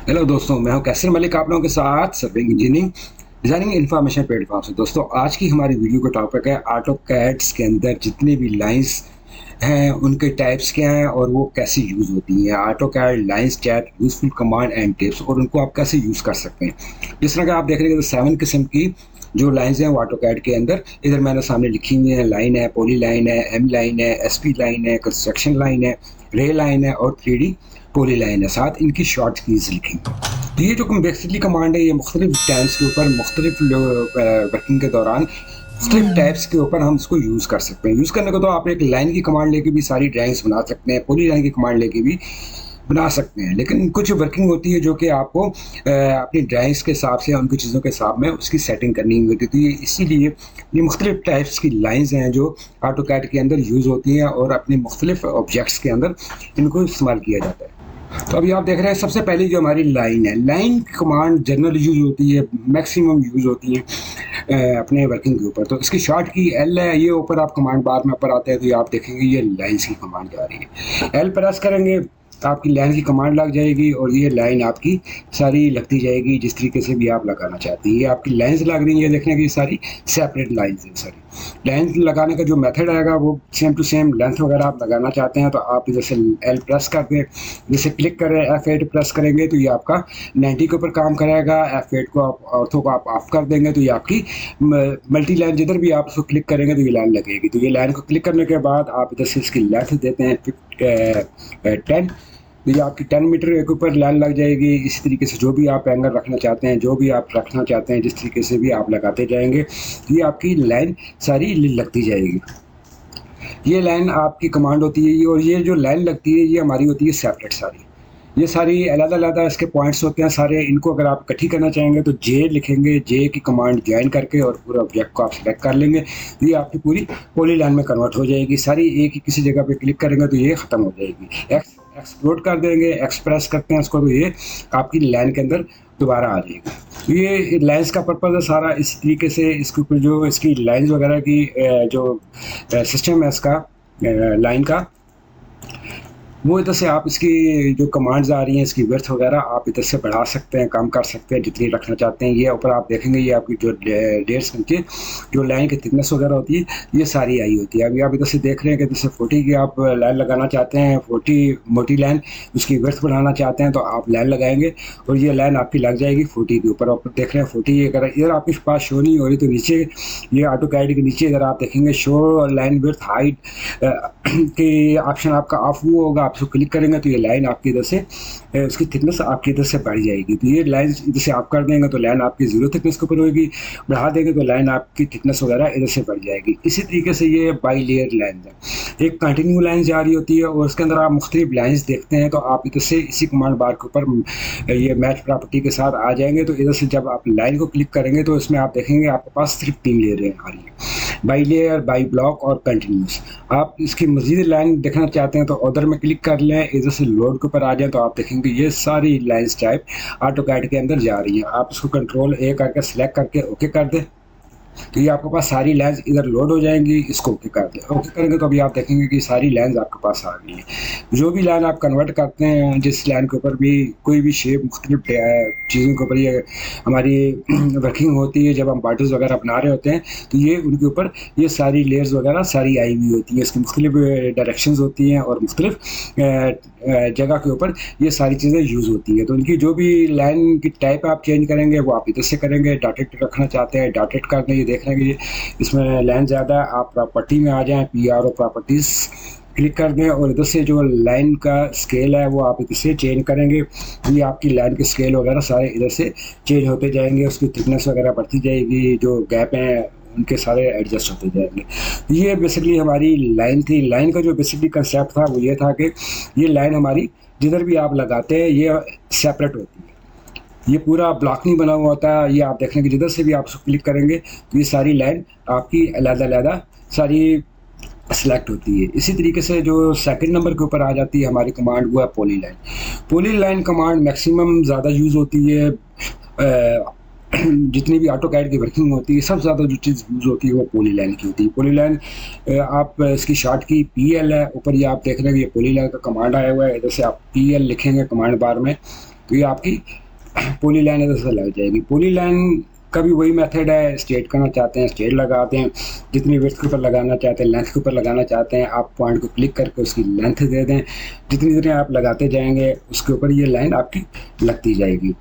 Hello दोस्तों, मैं हूं कैसर मलिक आप लोगों के साथ serving engineering designing information platform से। दोस्तों, आज की हमारी वीडियो का टॉपिक है ऑटोकैड्स के अंदर जितने भी लाइंस हैं उनके टाइप्स क्या हैं और वो कैसे यूज़ होती हैं। AutoCAD lines chat useful command and tips और उनको आप कैसे यूज़ कर सकते हैं। जिस तरह का आप देख रहे हैं तो 7 किस्म की जो लाइंस हैं वो ऑटोकैड के अंदर इधर मैंने सामने लिखी हुई हैं। लाइन है, पॉली लाइन है, एम लाइन है, एसपी लाइन है, कंस्ट्रक्शन लाइन है, रे लाइन है और 3D पॉली लाइन है। साथ इनकी शॉर्ट कीज लिखी। तो ये जो बेसिकली कमांड है ये मुख्तलिफ टाइम्स के ऊपर मुख्तलिफ वर्किंग के दौरान मुख्तलिफ टाइप्स के ऊपर हम इसको यूज़ कर सकते हैं। यूज़ करने को तो आप एक लाइन की कमांड लेके भी सारी ड्राइंग्स बना सकते हैं, पॉली लाइन की कमांड लेके भी बना सकते हैं, लेकिन कुछ वर्किंग होती है जो कि आपको अपनी ड्राइंग्स के हिसाब से उनकी चीज़ों के हिसाब में उसकी सेटिंग करनी होती है। तो ये इसीलिए ये मुख्तलिफ टाइप्स की लाइंस हैं जो ऑटोकैड के अंदर यूज़ होती हैं और अपने मुख्तलिफ ऑब्जेक्ट्स के अंदर इनको इस्तेमाल किया जाता है। तो अभी आप देख रहे हैं सबसे पहले जो हमारी लाइन है, लाइन की कमांड जनरल यूज़ होती है, मैक्सिमम यूज़ होती है अपने वर्किंग के ऊपर। तो इसकी शॉर्ट की एल है, ये ऊपर आप कमांड बार में ऊपर आते हैं तो ये आप देखेंगे ये लाइन्स की कमांड जा रही है। एल प्रेस करेंगे आपकी लाइन की कमांड लग जाएगी और ये लाइन आपकी सारी लगती जाएगी जिस तरीके से भी आप लगाना चाहती हैं। ये आपकी लाइंस लग रही है, देखने की सारी सेपरेट लाइंस हैं सारी। लाइन लगाने का जो मेथड आएगा वो सेम टू सेम लेंथ वगैरह आप लगाना चाहते हैं तो आप इधर से एल प्रेस कर दें, जैसे क्लिक करें F8 प्रेस करेंगे तो ये आपका 90 के ऊपर काम करेगा। F8 को आप ऑर्थो को आप ऑफ कर देंगे तो ये आपकी मल्टी लाइन जिधर भी आप उसको क्लिक करेंगे तो ये लाइन लगेगी। तो ये लाइन को क्लिक करने के बाद आप इधर से इसकी लेंथ देते हैं 10, तो ये आपकी 10 मीटर के ऊपर लाइन लग जाएगी। इसी तरीके से जो भी आप एंगल रखना चाहते हैं, जो भी आप रखना चाहते हैं, जिस तरीके से भी आप लगाते जाएंगे ये आपकी लाइन सारी लगती जाएगी। ये लाइन आपकी कमांड होती है और ये जो लाइन लगती है ये हमारी होती है सेपरेट सारी। ये सारी अलग-अलग इसके पॉइंट्स होते हैं सारे। इनको अगर आप इकट्ठी करना चाहेंगे तो जे लिखेंगे, जे की कमांड ज्वाइन करके और पूरा ऑब्जेक्ट को आप सिलेक्ट कर लेंगे तो ये आपकी पूरी पॉली लाइन में कन्वर्ट हो जाएगी सारी। एक ही किसी जगह पे क्लिक करेंगे तो ये ख़त्म हो जाएगी। एक्सप्लोड कर देंगे, एक्सप्रेस करते हैं इसको तो ये आपकी लाइन के अंदर दोबारा आ जाएगी। ये लाइन्स का पर्पज़ है सारा। इसी तरीके से इसके ऊपर जो इसकी लाइन्स वगैरह की जो सिस्टम है इसका लाइन का, वो इधर से आप इसकी जो कमांड्स आ रही हैं इसकी विड्थ वगैरह आप इधर से बढ़ा सकते हैं, कम कर सकते हैं जितनी रखना चाहते हैं। ये ऊपर आप देखेंगे ये आपकी जो 1.5 इंच जो लाइन की थिकनेस वगैरह होती है ये सारी आई होती है। अभी आप इधर से देख रहे हैं कि जैसे 40 की आप लाइन लगाना चाहते हैं, 40 मोटी लाइन, उसकी विड्थ बढ़ाना चाहते हैं तो आप लाइन लगाएंगे और ये लाइन आपकी लग जाएगी 40 के ऊपर। आप देख रहे हैं 40 अगर इधर आपके पास शो नहीं हो रही तो नीचे ये ऑटोकैड के नीचे इधर आप देखेंगे शो लाइन विड्थ हाइट के ऑप्शन आपका ऑफ हुआ होगा। आप उसको क्लिक करेंगे तो ये लाइन आपकी इधर से उसकी थिकनेस आपकी इधर से बढ़ जाएगी। तो ये लाइन इधर से आप कर देंगे तो लाइन आपकी 0 थिकनेस के ऊपर होगी, बढ़ा देंगे तो लाइन आपकी थिकनेस वगैरह इधर से बढ़ जाएगी। इसी तरीके से ये बाई लेयर लाइन है, एक कंटिन्यू लाइन जा रही होती है और उसके अंदर आप मुख्तलिफ लाइन्स देखते हैं तो आप इधर से इसी कमांड बार के ऊपर ये मैच प्रॉपर्टी के साथ आ जाएंगे। तो इधर से जब आप लाइन को क्लिक करेंगे तो इसमें आप देखेंगे आपके पास सिर्फ 3 लेयरें आ रही हैं, बाई लेयर, बाई ब्लॉक और कंटिन्यूस। आप इसकी मजीद लाइन देखना चाहते हैं तो उधर में क्लिक कर लें, इधर से लोड के ऊपर आ जाए तो आप देखेंगे ये सारी लाइन्स टाइप ऑटोकैड के अंदर जा रही है। आप इसको कंट्रोल A करके सिलेक्ट करके ओके कर दें तो ये आपके पास सारी लाइन्स इधर लोड हो जाएंगी। इसको ओके कर दें, ओके करेंगे तो अभी आप देखेंगे कि सारी लाइन्स आपके पास आ गई हैं। जो भी लाइन आप कन्वर्ट करते हैं, जिस लाइन के ऊपर भी कोई भी शेप मुख्तलिफ चीज़ों के ऊपर ये हमारी वर्किंग होती है, जब हम बॉर्डर्स वगैरह बना रहे होते हैं तो ये उनके ऊपर ये सारी लेयर्स वगैरह सारी आई हुई होती है। इसकी मुख्तलिफ डायरेक्शंस होती हैं और मुख्तलिफ जगह के ऊपर ये सारी चीज़ें यूज़ होती हैं। तो उनकी जो भी लाइन की टाइप आप चेंज करेंगे वो आप इधर से करेंगे। डॉटेड रखना चाहते हैं डॉटेड कर दें। ये देख रहे हैं कि इसमें लाइन ज़्यादा, आप प्रॉपर्टी में आ जाएं, PRO प्रॉपर्टीज़ क्लिक कर दें और इधर से जो लाइन का स्केल है वो आप इधर से चेंज करेंगे। ये आपकी लाइन के स्केल वगैरह सारे इधर से चेंज होते जाएंगे, उसकी थिकनेस वगैरह बढ़ती जाएगी, जो गैप हैं उनके सारे एडजस्ट होते जाएंगे। ये बेसिकली हमारी लाइन थी। लाइन का जो बेसिकली कंसेप्ट था वो ये था कि ये लाइन हमारी जिधर भी आप लगाते हैं ये सेपरेट होती है, ये पूरा ब्लॉक नहीं बना हुआ होता है। ये आप देखें कि जिधर से भी आप उसको क्लिक करेंगे तो ये सारी लाइन आपकी अलग-अलग सारी सेलेक्ट होती है। इसी तरीके से जो सेकंड नंबर के ऊपर आ जाती है हमारी कमांड वो है poly line. Poly line command maximum ज़्यादा यूज़ होती है जितनी भी ऑटोकैड की वर्किंग होती है सबसे ज़्यादा जो चीज़ यूज़ होती है वो पॉली लाइन की होती है। पॉली लाइन आप इसकी शॉर्ट की PL है, ऊपर ये आप देख रहे हैं ये पॉली लाइन का कमांड आया हुआ है। इधर से आप PL लिखेंगे कमांड बार में तो ये आपकी पॉली लाइन इधर से लग जाएगी। पॉली लाइन का भी वही मेथड है, स्ट्रेट करना चाहते हैं स्ट्रेट लगाते हैं, जितनी विड्थ के ऊपर लगाना चाहते हैं, लेंथ के ऊपर लगाना चाहते हैं, आप पॉइंट को क्लिक करके उसकी लेंथ दे दें, जितनी जितनी आप लगाते जाएंगे उसके ऊपर ये लाइन आपकी लगती जाएगी।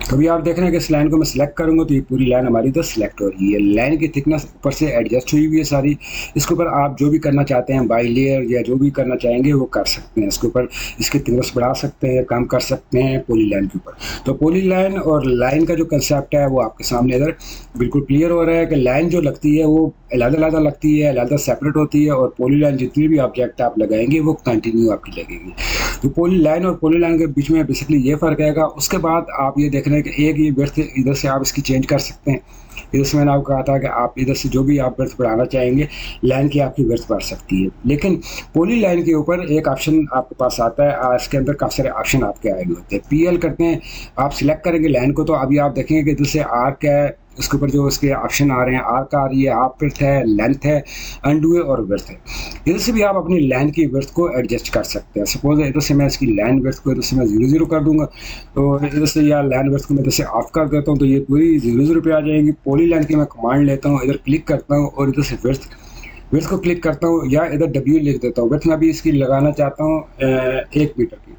तो अभी आप देख रहे हैं कि इस लाइन को मैं सिलेक्ट करूंगा तो ये पूरी लाइन हमारी इधर सिलेक्ट हो रही है। लाइन की थिकनेस ऊपर से एडजस्ट हुई हुई है सारी। इसके ऊपर आप जो भी करना चाहते हैं बाई लेयर या जो भी करना चाहेंगे वो कर सकते हैं। इसके ऊपर इसकी थिकनेस बढ़ा सकते हैं या कम कर सकते हैं पॉली लाइन के ऊपर। तो पॉली लाइन और लाइन का जो कंसेप्ट है वो आपके सामने इधर बिल्कुल क्लियर हो रहा है कि लाइन जो लगती है वो अलग-अलग लगती है, अलग सेपरेट होती है, और पॉली लाइन जितनी भी ऑब्जेक्ट आप लगाएंगे वो कंटिन्यू आपकी लगेगी। तो पॉली लाइन और पॉली लाइन के बीच में बेसिकली ये फ़र्क आएगा। उसके बाद आप ये देख रहे हैं कि एक ये विड्थ इधर से आप इसकी चेंज कर सकते हैं। इधर से मैंने आपको कहा था कि आप इधर से जो भी आप विड्थ बढ़ाना चाहेंगे, लाइन की आपकी विड्थ बढ़ सकती है। लेकिन पॉली लाइन के ऊपर एक ऑप्शन आपके पास आता है, इसके अंदर काफ़ी सारे ऑप्शन आपके आए हुए होते हैं। पीएल करते हैं, आप सिलेक्ट करेंगे लाइन को, तो अभी आप देखेंगे कि इधर से आर्क है, उसके ऊपर जो इसके ऑप्शन आ रहे हैं, आर्क आ रही है, हाफ विड्थ है, लेंथ है, अनडू है और विड्थ है। इधर से भी आप अपनी लाइन की विड्थ को एडजस्ट कर सकते हैं। सपोज इधर से मैं इसकी लाइन विड्थ को इधर से मैं 0 कर दूंगा, तो इधर से या लाइन विड्थ को मैं इधर से ऑफ कर देता हूँ तो ये पूरी 0 पे आ जाएगी। पॉली लाइन की मैं कमांड लेता हूँ, इधर क्लिक करता हूँ और इधर से विड्थ विड्थ को क्लिक करता हूँ या इधर डब्ल्यू लिख देता हूँ। विड्थ मैं अभी इसकी लगाना चाहता हूँ 1 मीटर की।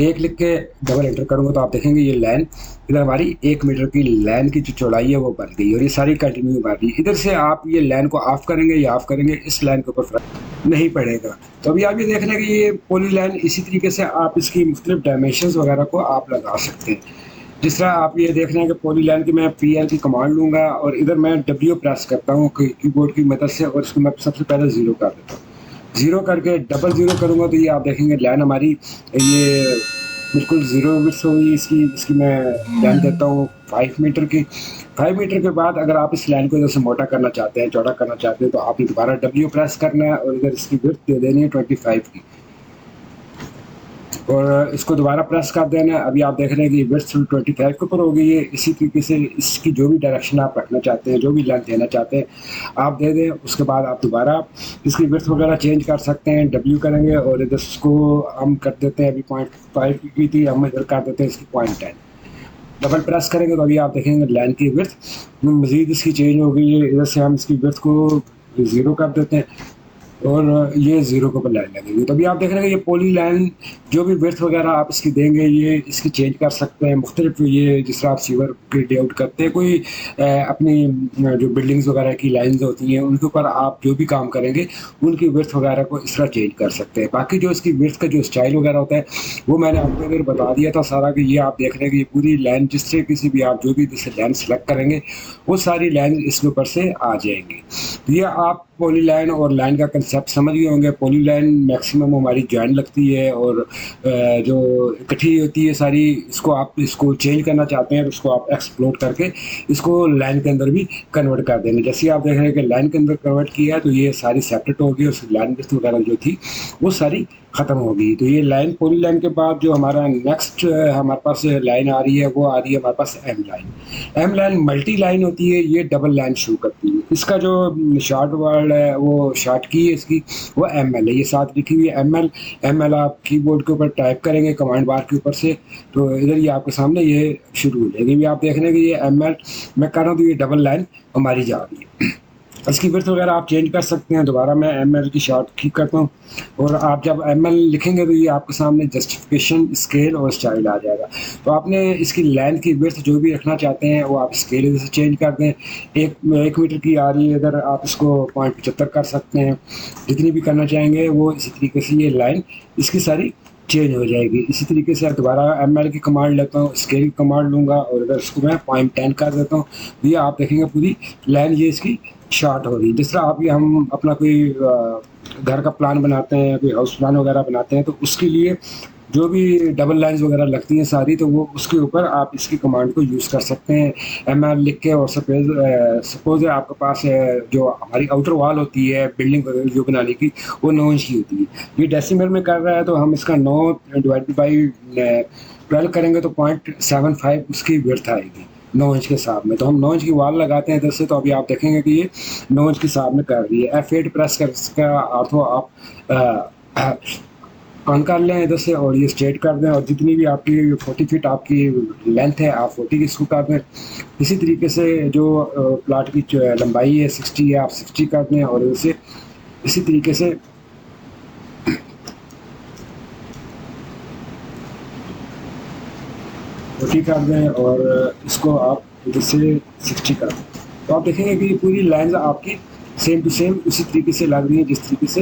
1 लिख के डबल एंटर करूँगा तो आप देखेंगे ये लाइन इधर हमारी 1 मीटर की लाइन की जो चौड़ाई है वो बन गई और ये सारी कंटिन्यू बन रही है। इधर से आप ये लाइन को ऑफ करेंगे या ऑफ करेंगे, इस लाइन के ऊपर फर्क नहीं पड़ेगा। तो अभी आप ये देख रहे हैं कि ये पॉली लाइन इसी तरीके से आप इसकी मुख्तलिफ डायमेंशंस वगैरह को आप लगा सकते हैं। जिस तरह आप ये देख रहे हैं कि पॉली लाइन की मैं पीएल की कमांड लूँगा और इधर मैं डब्ल्यू प्रेस करता हूँ कीबोर्ड की मदद से और इसको मैं सबसे पहले 0 कर देता हूँ। 0 करके डबल 0 करूँगा तो ये आप देखेंगे लाइन हमारी ये बिल्कुल 0 विड्थ होगी। इसकी मैं लाइन देता हूँ 5 मीटर की। 5 मीटर के बाद अगर आप इस लाइन को इधर से मोटा करना चाहते हैं, चौड़ा करना चाहते हैं, तो आपने दोबारा डब्ल्यू प्रेस करना है और इधर इसकी विड्थ दे देनी है 25 की और इसको दोबारा प्रेस कर देना है। अभी आप देख रहे हैं कि विड्थ 25 के ऊपर हो गई है। इसी तरीके से इसकी जो भी डायरेक्शन आप रखना चाहते हैं, जो भी लेंथ देना चाहते हैं, आप दे दें। उसके बाद आप दोबारा इसकी विड्थ वगैरह चेंज कर सकते हैं। डब्ल्यू करेंगे और इधर इसको हम कर देते हैं, अभी 0.5 की थी, हम इधर कर देते हैं इसकी 0.10। डबल प्रेस करेंगे तो अभी आप देखेंगे लाइन की विड्थ मज़ीद इसकी चेंज हो गई है। इधर से हम इसकी विड्थ को 0 कर देते हैं और ये 0 के ऊपर लाइन लगेगी। तो अभी आप देख रहे हैं कि ये पॉली लाइन जो भी विड्थ वगैरह आप इसकी देंगे ये इसकी चेंज कर सकते हैं मुख्तलिफ। ये जिस तरह आप सीवर की लेआउट करते हैं, कोई अपनी जो बिल्डिंग्स वगैरह की लाइन्स होती हैं उनके ऊपर आप जो भी काम करेंगे उनकी विड्थ वगैरह को इस तरह चेंज कर सकते हैं। बाकी जो इसकी विड्थ का जो स्टाइल वगैरह होता है वो मैंने आपको इधर बता दिया था सारा, कि ये आप देख रहे हैं कि ये पूरी लाइन जिस तरीके से भी आप जो भी जिससे लाइन सेलेक्ट करेंगे वो सारी लाइन इसके ऊपर से आ जाएंगी। तो ये आप पॉली लाइन और लाइन का कंसेप्ट समझ गए होंगे। पॉली लाइन मैक्सिमम हमारी जॉइंट लगती है और जो इकट्ठी होती है सारी, इसको चेंज करना चाहते हैं तो उसको आप एक्सप्लोर करके इसको लाइन के अंदर भी कन्वर्ट कर देंगे। जैसे आप देख रहे हैं कि लाइन के अंदर कन्वर्ट किया है तो ये सारी सेपरेट होगी और लाइन विड्थ वगैरह जो थी वो सारी ख़त्म हो गई। तो ये लाइन पॉली लाइन के बाद जो हमारा नेक्स्ट हमारे पास लाइन आ रही है वो आ रही है हमारे पास M line. M line multi line होती है, ये डबल लाइन शो करती है। इसका जो शॉर्ट वर्ड है वो शॉर्ट की है इसकी, वो एम एल है। ये साथ लिखी हुई है एम एल। एम एल आप कीबोर्ड के ऊपर टाइप करेंगे कमांड बार के ऊपर से तो इधर ये आपके सामने ये शुरू हो जाएगी। भी आप देख रहे हैं कि ये एम एल मैं कर रहा हूँ तो ये डबल लाइन हमारी जा रही है। इसकी विड्थ वगैरह आप चेंज कर सकते हैं। दोबारा मैं एम एल की शॉर्ट ठीक करता हूँ और आप जब एम एल लिखेंगे तो ये आपके सामने जस्टिफिकेशन, स्केल और स्टाइल आ जाएगा। तो आपने इसकी लेंथ की विड्थ जो भी रखना चाहते हैं वो आप स्केल इधर से चेंज कर दें। 1 मीटर की आ रही है इधर, आप इसको 0.75 कर सकते हैं। जितनी भी करना चाहेंगे वो इसी तरीके से ये लाइन इसकी सारी चेंज हो जाएगी। इसी तरीके से दोबारा एम एल की कमांड लेता हूँ, स्केल की कमांड लूँगा और इधर इसको मैं 0.10 कर देता हूँ। ये आप देखेंगे पूरी लाइन ये इसकी शॉर्ट हो रही है। जिस तरह आप ये हम अपना कोई घर का प्लान बनाते हैं, कोई हाउस प्लान वगैरह बनाते हैं तो उसके लिए जो भी डबल लाइन्स वगैरह लगती हैं सारी, तो वो उसके ऊपर आप इसकी कमांड को यूज़ कर सकते हैं एम एल लिख के। और सपोज है आपके पास जो हमारी आउटर वॉल होती है बिल्डिंग जो बनाने की वो 9 इंच की होती है। ये डेसिमल में कर रहा है तो हम इसका 9 डिवाइडेड बाई 12 करेंगे तो 0.75 उसकी विड्थ आएगी 9 इंच के हिसाब में। तो हम 9 इंच की वॉल लगाते हैं इधर से, तो अभी आप देखेंगे कि ये 9 इंच के हिसाब में कर रही है। F8 प्रेस कर इसका अर्थ हो आप ऑन कर लें इधर से और ये स्ट्रेट कर दें, और जितनी भी आपकी 40 फीट आपकी लेंथ है आप 40 की इसको कर दें। इसी तरीके से जो प्लाट की लंबाई है 60 है, आप 60 कर दें, और इसे इसी तरीके से 40 कर दें, और इसको आप इधर से 60 कर दें। तो आप देखेंगे कि ये पूरी लाइन्स आपकी सेम टू सेम उसी तरीके से लग रही है जिस तरीके से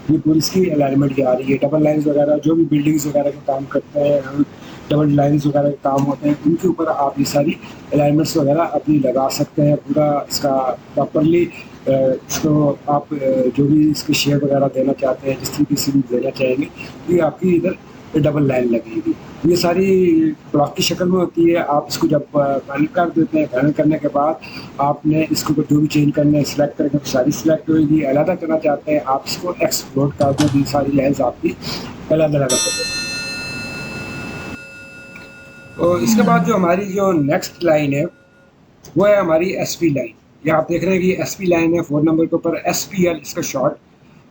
ये पूरी इसकी अलाइनमेंट आ रही है। डबल लाइन्स वगैरह जो भी बिल्डिंग्स वगैरह का काम करते हैं, डबल लाइन्स वगैरह के काम होते हैं, उनके ऊपर आप ये सारी अलाइनमेंट्स वगैरह अपनी लगा सकते हैं। पूरा इसका प्रॉपरली इसको आप जो भी इसकी शेप वगैरह देना चाहते हैं, जिस तरीके से भी देना चाहेंगे, तो ये आपकी इधर डबल लाइन लगेगी। ये सारी ब्लॉक की शक्ल में होती है। आप इसको जब फाइनल कर देते हैं, फाइनल करने के बाद आपने इसके ऊपर जो भी चेंज करना है सिलेक्ट करके सारी सिलेक्ट होगी। अलग करना चाहते हैं आप इसको एक्सप्लोर कर दें, ये सारी लाइन्स आपकी अलग अलग हो जाती है। और इसके बाद जो हमारी जो नेक्स्ट लाइन है वो है हमारी एस पी लाइन। ये आप देख रहे हैं कि एस पी लाइन है 4 नंबर के ऊपर, एस पी एल इसका शॉर्ट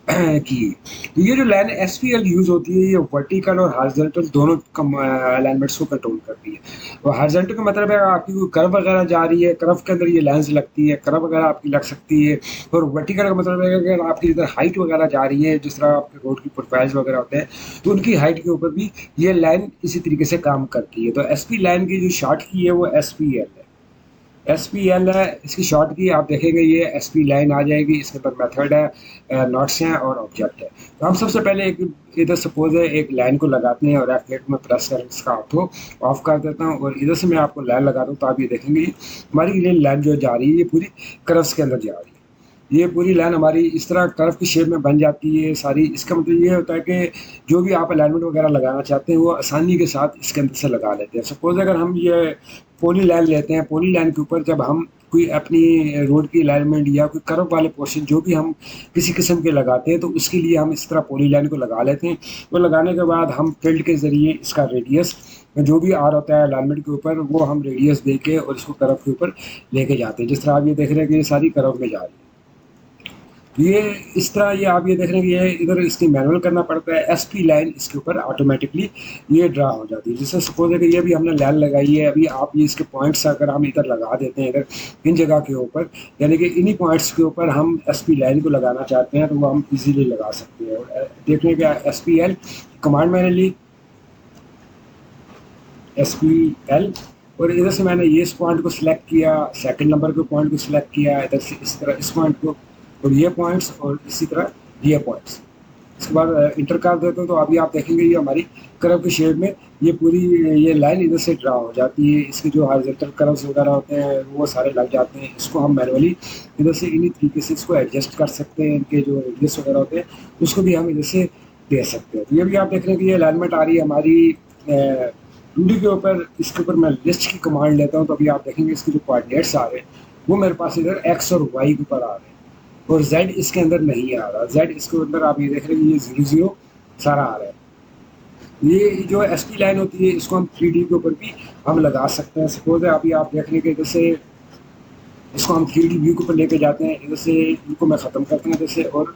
की। तो ये जो line S P L use होती है, ये वर्टिकल और हॉरिजॉन्टल दोनों अलाइनमेंट्स को कंट्रोल करती है। और हॉरिजॉन्टल का मतलब है आपकी कोई कर्व वगैरह जा रही है, कर्व के अंदर ये लाइन्स लगती है, कर्व वगैरह आपकी लग सकती है। और वर्टिकल का मतलब है कि अगर आपकी इधर हाइट वगैरह जा रही है, जिस तरह आपके रोड की प्रोफाइल्स वगैरह होते हैं, तो उनकी हाइट के ऊपर भी ये लाइन इसी तरीके से काम करती है। तो एस पी लाइन की जो शॉर्ट की है वो एस पी एल है। एस पी एल है इसकी शॉर्ट की, आप देखेंगे ये एस पी लाइन आ जाएगी। इसके अंदर मेथड है, नोट्स हैं और ऑब्जेक्ट है। तो हम सबसे पहले एक इधर सपोज है एक लाइन को लगाते हैं और F8 में प्रेस कर इसका ऑटो ऑफ कर देता हूँ, और इधर से मैं आपको लाइन लगाता हूँ। तो आप ये देखेंगे हमारी ये लाइन जो जा रही है ये पूरी कर्व्स के अंदर जा रही है। ये पूरी लाइन हमारी इस तरह कर्व की शेप में बन जाती है सारी। इसका मतलब ये होता है कि जो भी आप अलाइनमेंट वगैरह लगाना चाहते हैं वो आसानी के साथ इसके अंदर से लगा लेते हैं। सपोज अगर हम ये पोली लाइन लेते हैं, पोली लाइन के ऊपर जब हम कोई अपनी रोड की अलाइनमेंट या कोई कर्व वाले पोर्शन जो भी हम किसी किस्म के लगाते हैं, तो उसके लिए हम इस तरह पोली लाइन को लगा लेते हैं। वो लगाने के बाद हम फील्ड के ज़रिए इसका रेडियस जो भी आर होता है अलाइनमेंट के ऊपर, वो हम रेडियस दे के और इसको कर्व के ऊपर लेके जाते हैं। जिस तरह आप ये देख रहे हैं कि ये सारी कर्व में जा रही है। ये इस तरह ये आप ये देख रहे हैं कि ये इधर इसकी मैनुअल करना पड़ता है। एस पी लाइन इसके ऊपर ऑटोमेटिकली ये ड्रा हो जाती है। जैसे सपोज है कि ये भी हमने लाइन लगाई है, अभी आप ये इसके पॉइंट्स अगर हम इधर लगा देते हैं इधर इन जगह के ऊपर, यानी कि इन्हीं पॉइंट्स के ऊपर हम एस पी लाइन को लगाना चाहते हैं, तो वो हम इजीली लगा सकते हैं। देख लें कि एस पी एल कमांड मैंने ली एस पी एल, और इधर से मैंने ये इस पॉइंट को सिलेक्ट किया, सेकंड नंबर के पॉइंट को सिलेक्ट किया, इधर से इस तरह इस पॉइंट को और ये पॉइंट्स और इसी तरह ये पॉइंट्स। इसके बाद इंटर कर देते हो तो अभी आप देखेंगे ये हमारी कर्व के शेप में ये पूरी ये लाइन इधर से ड्रा हो जाती है। इसके जो हॉरिजॉन्टल कर्व्स वगैरह होते हैं वो सारे लग जाते हैं। इसको हम मैनुअली इधर से इन्हीं तरीके से इसको एडजस्ट कर सकते हैं। इनके जो रेडियस वगैरह होते हैं उसको भी हम इधर से दे सकते हैं। तो ये भी आप देख रहे हैं कि ये अलाइनमेंट आ रही है हमारी 2D के ऊपर। इसके ऊपर मैं लिस्ट की कमांड लेता हूँ, तो अभी आप देखेंगे इसके जो कोऑर्डिनेट्स आ रहे हैं वो मेरे पास इधर एक्स और वाई के ऊपर आ रहे हैं, और Z इसके अंदर नहीं आ रहा। Z इसके अंदर आप ये देख रहे हैं ये 0 0 सारा आ रहा है। ये जो एस पी लाइन होती है इसको हम 3D के ऊपर भी हम लगा सकते हैं। सपोज है अभी आप देख रहे हैं कि इधर से इसको हम 3D व्यू के ऊपर लेके जाते हैं, इधर से इनको मैं ख़त्म करता हूँ इधर से, और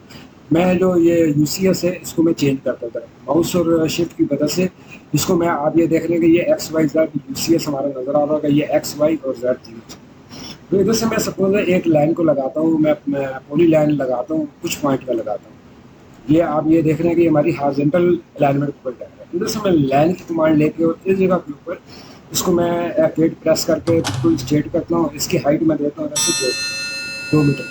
मैं जो ये UCS है इसको मैं चेंज करता था माउस और शिफ्ट की वजह से। इसको मैं आप ये देख रहे हैं कि ये XYZ UCS हमारा नज़र आ रहा होगा, ये XY और Z चीज़। तो इधर से मैं सपोज एक लाइन को लगाता हूँ, मैं पोली लाइन लगाता हूँ, कुछ पॉइंट का लगाता हूँ। ये आप ये देख रहे हैं कि हमारी हॉरिजॉन्टल अलाइनमेंट ऊपर जा रहा है। इधर से मैं लाइन की कमांड लेके और इस जगह के ऊपर इसको मैं F8 प्रेस करके बिल्कुल स्ट्रेट करता हूँ। इसकी हाइट मैं देता हूँ ऐसे 2 मीटर।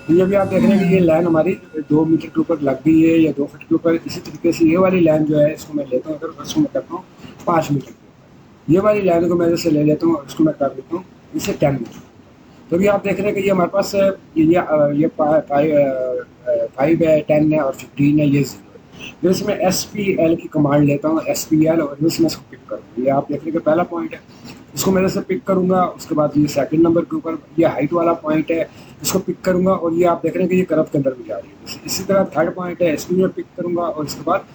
तो ये भी आप देख रहे हैं कि ये लाइन हमारी 2 मीटर के ऊपर लग गई है या 2 फीट के ऊपर। इसी तरीके से ये वाली लाइन जो है इसको मैं लेता हूँ इधर, इसको मैं करता हूँ 5 मीटर के ऊपर। ये वाली लाइन को मैं जैसे ले लेता हूँ और इसको मैं कर देता हूँ इसे 10 मीटर। तो अभी आप देख रहे हैं कि ये हमारे पास ये 5 है, 10 है और 15 है, ये 0 है। जैसे मैं SPL की कमांड लेता हूँ SPL, और जैसे मैं इसको पिक करूँ, ये आप देख रहे हैं कि पहला पॉइंट है, इसको मैं जैसे पिक करूँगा। उसके बाद ये सेकंड नंबर के ऊपर ये हाइट वाला पॉइंट है, इसको पिक करूँगा और ये आप देख रहे हैं कि ये कर्व के अंदर भी जा रही है। इसी तरह थर्ड पॉइंट है, इसको मैं पिक करूँगा और इसके बाद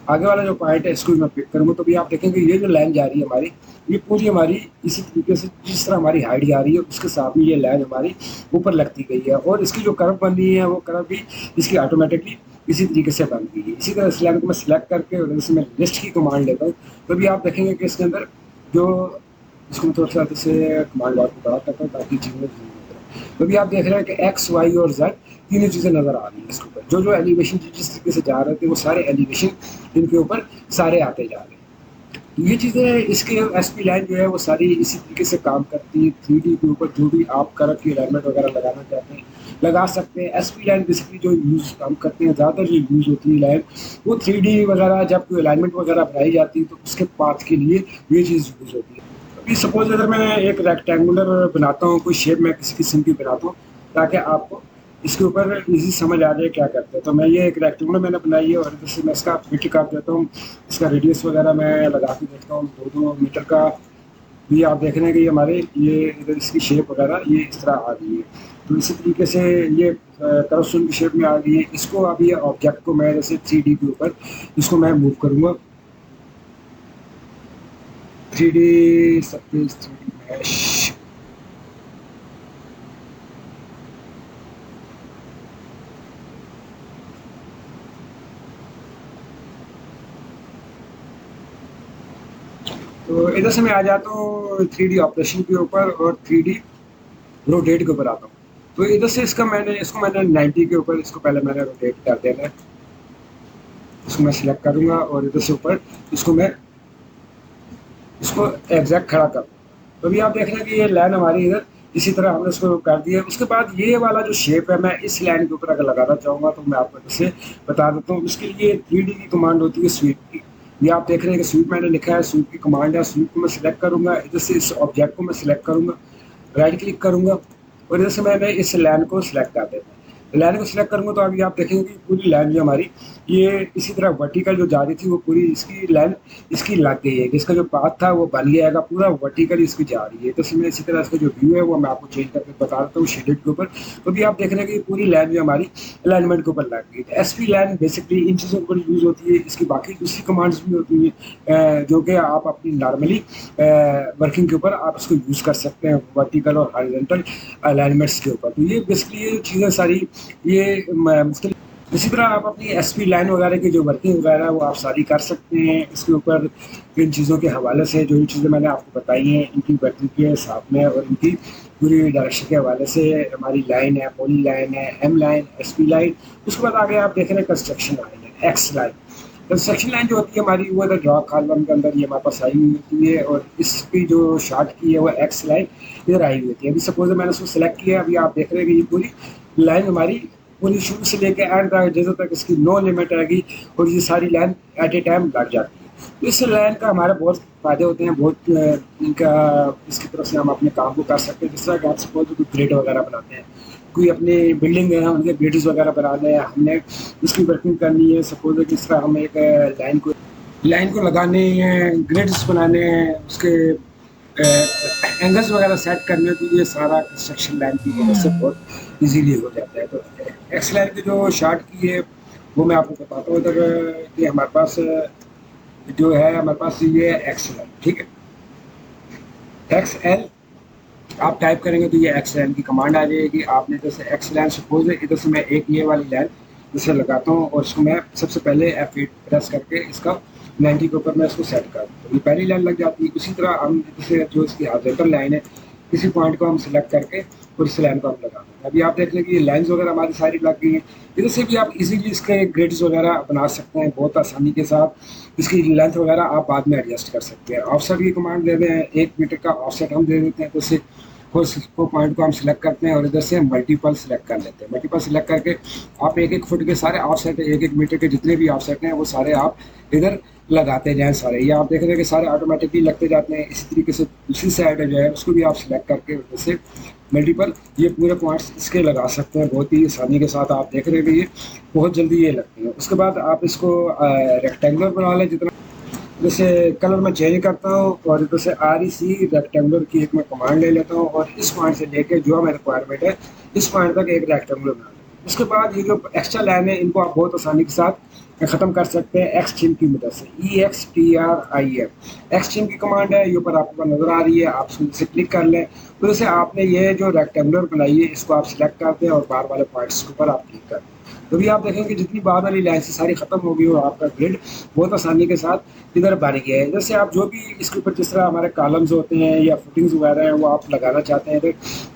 आगे वाला जो पॉइंट है इसको भी मैं पिक करूँगा। तो भी आप देखेंगे ये जो लाइन जा रही है हमारी, ये पूरी हमारी इसी तरीके से जिस तरह हमारी हाइट जा रही है उसके साथ में ये लाइन हमारी ऊपर लगती गई है, और इसकी जो कर्व बन रही है वो कर्व भी इसकी ऑटोमेटिकली इसी तरीके से बन गई है। इसी तरह इस लाइन को मैं सिलेक्ट करके और जैसे मैं लिस्ट की कमांड लेता हूँ तो भी आप देखेंगे कि इसके अंदर जो इसको मैं थोड़ा सा जैसे कमांड लॉट को बड़ा करता हूँ ताकि चीज़ें तो भी आप देख रहे हैं कि एक्स वाई और जेड तीनों चीज़ें नज़र आ रही हैं इसके ऊपर। जो जो एलिवेशन जिस तरीके से जा रहे थे वो सारे एलिवेशन इनके ऊपर सारे आते जा रहे हैं। तो ये चीज़ें इसके एसपी लाइन जो है वो सारी इसी तरीके से काम करती है। 3D के ऊपर जो भी आप कलर की अलाइनमेंट वगैरह लगाना चाहते हैं लगा सकते हैं। एसपी लाइन बेसिकली जो यूज़ काम करते हैं ज़्यादातर जो यूज़ होती है लाइन वो 3D वगैरह जब कोई अलाइनमेंट वगैरह बनाई जाती है तो उसके पाथ के लिए ये चीज़ यूज़ होती है। अभी सपोज अगर मैं एक रेक्टेंगुलर बनाता हूँ, कोई शेप मैं किसी किस्म की बनाता हूँ ताकि आपको इसके ऊपर इजी समझ आ जाए क्या करते हैं। तो मैं ये एक रेक्टेंगुलर मैंने बनाई है और जैसे मैं इसका फिट कर देता हूँ, इसका रेडियस वगैरह मैं लगा के देता हूँ 2-2 मीटर का। ये आप देख रहे हैं कि ये हमारे ये इधर इसकी शेप वगैरह ये इस तरह आ गई है। तो इसी तरीके से ये करस्टोन की शेप में आ गई है। इसको अब ये ऑब्जेक्ट को मैं जैसे 3D के ऊपर इसको मैं मूव करूँगा। 3D सरफेस 3D मैश तो इधर से मैं आ जाता हूँ 3D ऑपरेशन के ऊपर और 3D रोटेट के ऊपर आता हूँ। तो इधर से इसको मैंने 90 के ऊपर इसको पहले मैंने रोटेट कर देना है। इसको मैं सिलेक्ट करूँगा और इधर से ऊपर इसको मैं इसको एग्जैक्ट खड़ा कर दूँगा। तो अभी आप देख रहे हैं कि ये लाइन हमारी इधर इसी तरह हमने इसको कर दिया। उसके बाद ये वाला जो शेप है मैं इस लाइन के ऊपर अगर लगाना चाहूँगा तो मैं आपको जैसे बता देता हूँ। उसके लिए 3D की कमांड होती है स्वीप की। ये आप देख रहे हैं कि स्वीप मैंने लिखा है, स्वीप की कमांड है। स्वीप को मैं सिलेक्ट करूँगा, इधर से इस ऑब्जेक्ट को मैं सिलेक्ट करूँगा, राइट क्लिक करूँगा और इधर से मैंने इस लाइन को सिलेक्ट कर देना है। लाइन को सिलेक्ट करूँगा तो अभी आप देखेंगे कि पूरी लाइन जो हमारी ये इसी तरह वर्टिकल जो जा रही थी वो पूरी इसकी लाइन इसकी लग गई है। इसका जो पाथ था वो बन गया है, पूरा वर्टिकल इसकी जा रही है। तो इसमें इसी तरह इसका जो व्यू है वो मैं आपको चेंज करके बता देता हूँ शेडेड के ऊपर। तो भी आप देख रहे हैं कि पूरी लाइन जो हमारी अलाइनमेंट के ऊपर लग गई। तो एसपी लाइन बेसिकली इन चीज़ों के ऊपर यूज़ होती है। इसकी बाकी दूसरी कमांड्स भी होती हैं जो कि आप अपनी नॉर्मली वर्किंग के ऊपर आप इसको यूज़ कर सकते हैं वर्टिकल और हॉरिजॉन्टल अलाइनमेंट्स के ऊपर। तो ये बेसिकली ये चीज़ें सारी ये मुश्किल। इसी तरह आप अपनी एसपी लाइन वगैरह की जो वर्किंग वगैरह है वो आप सारी कर सकते हैं इसके ऊपर। इन चीज़ों के हवाले से जो चीज़ें मैंने आपको बताई हैं इनकी वर्किंग के साथ में और इनकी पूरी डायरेक्शन के हवाले से हमारी लाइन है, पॉली लाइन है, एम लाइन, एसपी लाइन। उसके बाद आगे आप देख रहे हैं कंस्ट्रक्शन लाइन है, एक्स लाइन। कंस्ट्रक्शन लाइन जो होती है हमारी वो इधर ड्रॉ कॉलम के अंदर ये हमारे पास आई हुई होती है और इसकी जो शार्ट की है वो एक्स लाइन इधर आई हुई होती है। अभी सपोज मैंने उसको सिलेक्ट किया, अभी आप देख रहे हैं कि ये पूरी लाइन हमारी पूरी शुरू से लेकर एंड तक जैसे तक इसकी नो लिमिट आएगी और ये सारी लाइन एट ए टाइम लग जाती है। तो इस लाइन का हमारे बहुत फ़ायदे होते हैं, बहुत इनका इसकी तरफ से हम अपने काम को कर सकते हैं। जिस तरह कि आप सपोज कोई ग्रिड वगैरह बनाते हैं, कोई अपनी बिल्डिंग है उनके ग्रिड्स वगैरह बनाने हैं, हमने उसकी वर्किंग करनी है। सपोज जिस तरह हम एक लाइन को लगाने हैं, ग्रिड्स बनाने हैं, उसके एंगल्स वगैरह सेट करने के लिए सारा कंस्ट्रक्शन लाइन की वजह से बहुत इजीली हो जाता है। तो एक्स लाइन की जो शार्ट की है वो मैं आपको बताता हूँ इधर कि हमारे पास जो है हमारे पास ये एक्स लाइन, ठीक है। एक्स एल आप टाइप करेंगे तो ये एक्स लाइन की कमांड आ जाएगी। आपने जैसे एक्स लाइन सपोज है इधर से मैं एक ये वाली लाइन जैसे लगाता हूँ और इसको मैं सबसे पहले F8 प्रेस करके इसका 90 के ऊपर मैं इसको सेट कर दूँ तो ये पहली लाइन लग जाती है। उसी तरह हम जैसे जो इसकी हॉरिजॉन्टल लाइन है किसी पॉइंट को हम सिलेक्ट करके और इस लाइन को हम लगा दें। अभी आप देख लें कि ये लाइन्स वगैरह हमारी सारी लग गई हैं। इधर से भी आप इजीली इसके ग्रिड्स वगैरह बना सकते हैं बहुत आसानी के साथ। इसकी लेंथ वगैरह आप बाद में एडजस्ट कर सकते हैं। ऑफसेट की कमांड दे दें, 1 मीटर का ऑफसेट हम दे देते हैं। तो इससे उसको पॉइंट को हम सिलेक्ट करते हैं और इधर से मल्टीपल सिलेक्ट कर लेते हैं। मल्टीपल सिलेक्ट करके आप 1-1 फुट के सारे ऑफसेट 1-1 मीटर के जितने भी ऑफसेट हैं वो सारे आप इधर लगाते जाएँ सारे। ये आप देख रहे हैं कि सारे ऑटोमेटिकली लगते जाते हैं। इसी तरीके से दूसरी साइड जो है उसको भी आप सिलेक्ट करके उधर से मल्टीपल ये पूरे पॉइंट्स इसके लगा सकते हैं बहुत ही आसानी के साथ। आप देख रहे हैं कि ये बहुत जल्दी ये लगते हैं। उसके बाद आप इसको रेक्टेंगुलर बना लें जितना जैसे कलर मैं चेंज करता हूँ और इधर से REC रेक्टेंगुलर की एक मैं कमांड ले लेता हूँ और इस पॉइंट से लेके जो मेरी रिक्वायरमेंट है इस पॉइंट तक एक रेक्टेंगुलर बना लेते हैं। उसके बाद ये जो एक्स्ट्रा लाइन है इनको आप बहुत आसानी के साथ ख़त्म कर सकते हैं एक्स चिम की मदद से। EXTRIM एक्स चिम की कमांड है, ये ऊपर आपको नज़र आ रही है। आप इससे क्लिक कर लें तो जैसे आपने ये जो रेक्टेंगुलर बनाई है इसको आप सिलेक्ट करते हैं और बार वाले पॉइंट्स के ऊपर आप क्लिक करते हैं। तो भी आप देखेंगे जितनी बाद वाली लाइन से सारी खत्म हो गई और आपका ग्रिड बहुत आसानी के साथ इधर बन गया है। जैसे आप जो भी इसके ऊपर जिस तरह हमारे कॉलम्स होते हैं या फुटिंग्स वगैरह हैं वो आप लगाना चाहते हैं तो